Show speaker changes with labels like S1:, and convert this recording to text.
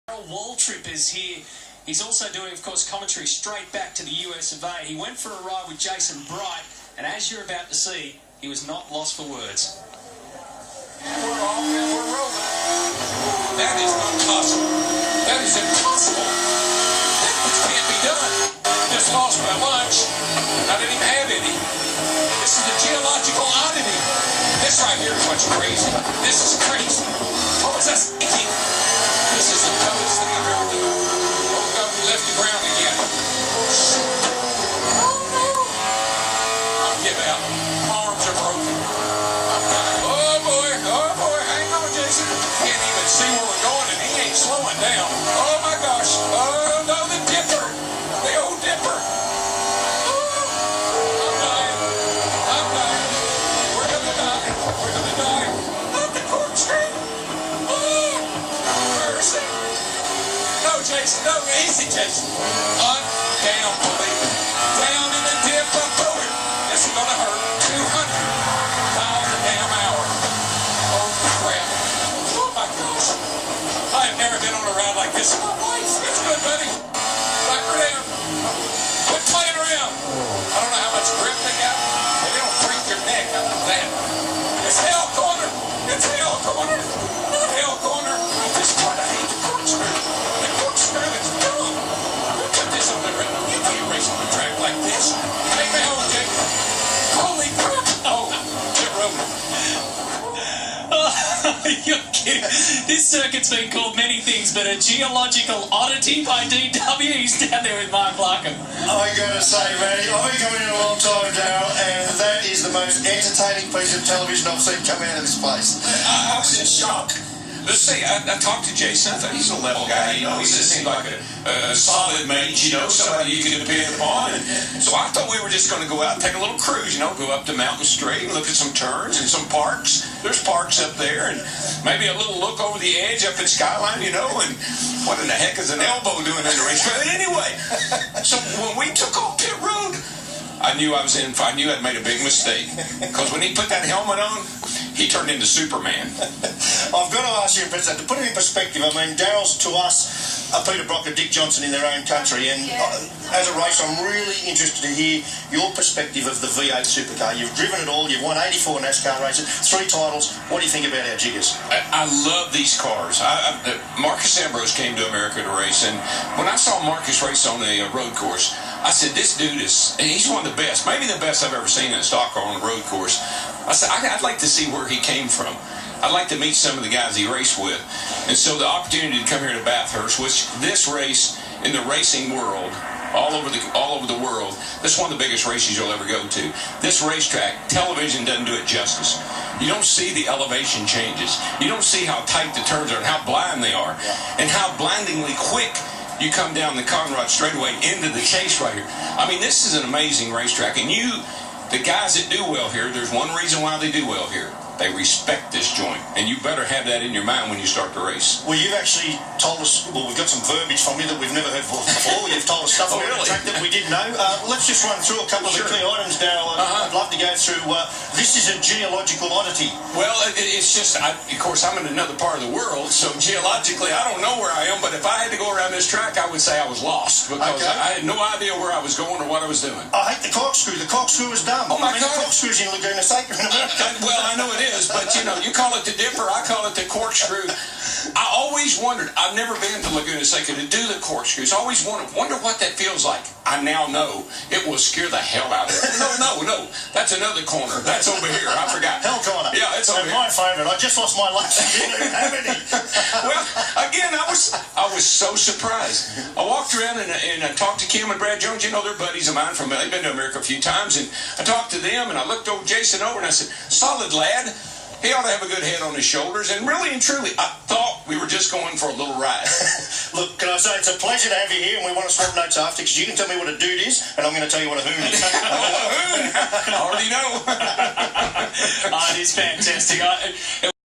S1: Waltrip is here. He's also doing, of course, commentary straight back to the US of A. He went for a ride with Jason Bright, and as you're about to see, he was not lost for words.
S2: We're off and we're rolling. That is not possible. That is impossible. That can't be done. Just lost my lunch. I didn't even have any. This is a geological oddity. This right here is what's crazy. This is crazy. What was I thinking? This is the dumbest thing I've ever done. Oh God, we left the ground again. I'll give out. My arms are broken. Oh boy, hang on, Jason. Can't even see where we're going, and he ain't slowing down. Oh my gosh. Oh no, the dipper. The old dipper. I'm dying. We're gonna die. Not the corkscrew. Mercy. No, Jason. No, easy, Jason. Down, believe it. Down in the dip, up forward. This is gonna hurt. 200 miles a damn hour. Oh crap. Oh my gosh. I have never been on a ride like this in my life. It's good, buddy. Back her down. Quit playing around. I don't know how much grip they got. They don't break your neck. I know that. It's hell corner. It's hell corner. Not hell corner. This is what I hate the corkscrew. The corkscrew is dumb. Who put this on the race? You can't race on the track like this. Take me home, Jake. Holy crap. Oh, get rolling.
S1: You're kidding. This circuit's been called many things, but a geological oddity by DW. He's down there with Mark Larkham.
S3: I gotta say, Matty, I've been coming in a long time, Darryl, and that is the most entertaining piece of television I've seen come out of this place.
S2: I was in shock. Let's see, I talked to Jason. I thought he's a level guy. You know, he just seemed like a solid mate, you know, somebody you can depend upon. And so I thought we were just going to go out and take a little cruise, you know, go up to Mountain Straight and look at some turns and some parks. There's parks up there, and maybe a little look over the edge up at Skyline, you know, and what in the heck is an elbow doing in the race? But anyway, so when we took off pit road, I knew I'd made a big mistake. Because when he put that helmet on, he turned into Superman.
S3: I've got to ask you, to put it in perspective, I mean, Darryl's to us Peter Brock and Dick Johnson in their own country, and as a racer, I'm really interested to hear your perspective of the V8 supercar. You've driven it all, you've won 84 NASCAR races, 3 titles. What do you think about our jiggers?
S2: I love these cars. Marcus Ambrose came to America to race, and when I saw Marcus race on a road course, I said, this dude he's one of the best, maybe the best I've ever seen in a stock car on a road course. I said, I'd like to see where he came from. I'd like to meet some of the guys he raced with. And so the opportunity to come here to Bathurst, which this race in the racing world, all over the world, this is one of the biggest races you'll ever go to. This racetrack, television doesn't do it justice. You don't see the elevation changes. You don't see how tight the turns are and how blind they are. And how blindingly quick you come down the Conrad straightaway into the chase right here. I mean, this is an amazing racetrack. And the guys that do well here, there's one reason why they do well here. They respect this joint, and you better have that in your mind when you start the race.
S3: Well, you've actually told us, we've got some verbiage from you that we've never heard before. You've told us stuff about the track that we didn't know. Let's just run through a couple of the key items, Darryl. I'd love to go through, this is a geological oddity.
S2: Well, it's just, of course, I'm in another part of the world, so geologically, I don't know where I am, but if I had to go around this track, I would say I was lost, because I had no idea where I was going or what I was doing.
S3: I hate the corkscrew. The corkscrew is dumb.
S2: Oh, my God.
S3: The corkscrew's in Laguna Seca in America.
S2: Well, I know it is, but you know, you call it the dipper, I call it the corkscrew. I always wondered, I've never been to Laguna Seca to do the corkscrews. I always wonder what that feels like. I now know it will scare the hell out of it. No, that's another corner. That's over here. I forgot.
S3: Hell corner.
S2: Yeah, it's over here.
S3: My favourite. I just lost my lunch and didn't have any.
S2: Well, again, I was so surprised. I walked around and I talked to Kim and Brad Jones. You know, they're buddies of mine they've been to America a few times, and I talked to them and I looked over Jason over and I said, solid lad. He ought to have a good head on his shoulders, and really and truly, I thought we were just going for a little ride.
S3: Look, can I say it's a pleasure to have you here, and we want to swap notes after, because you can tell me what a dude is, and I'm going to tell you what a hoon is.
S2: Oh, a hoon! I already know.
S1: It is fantastic.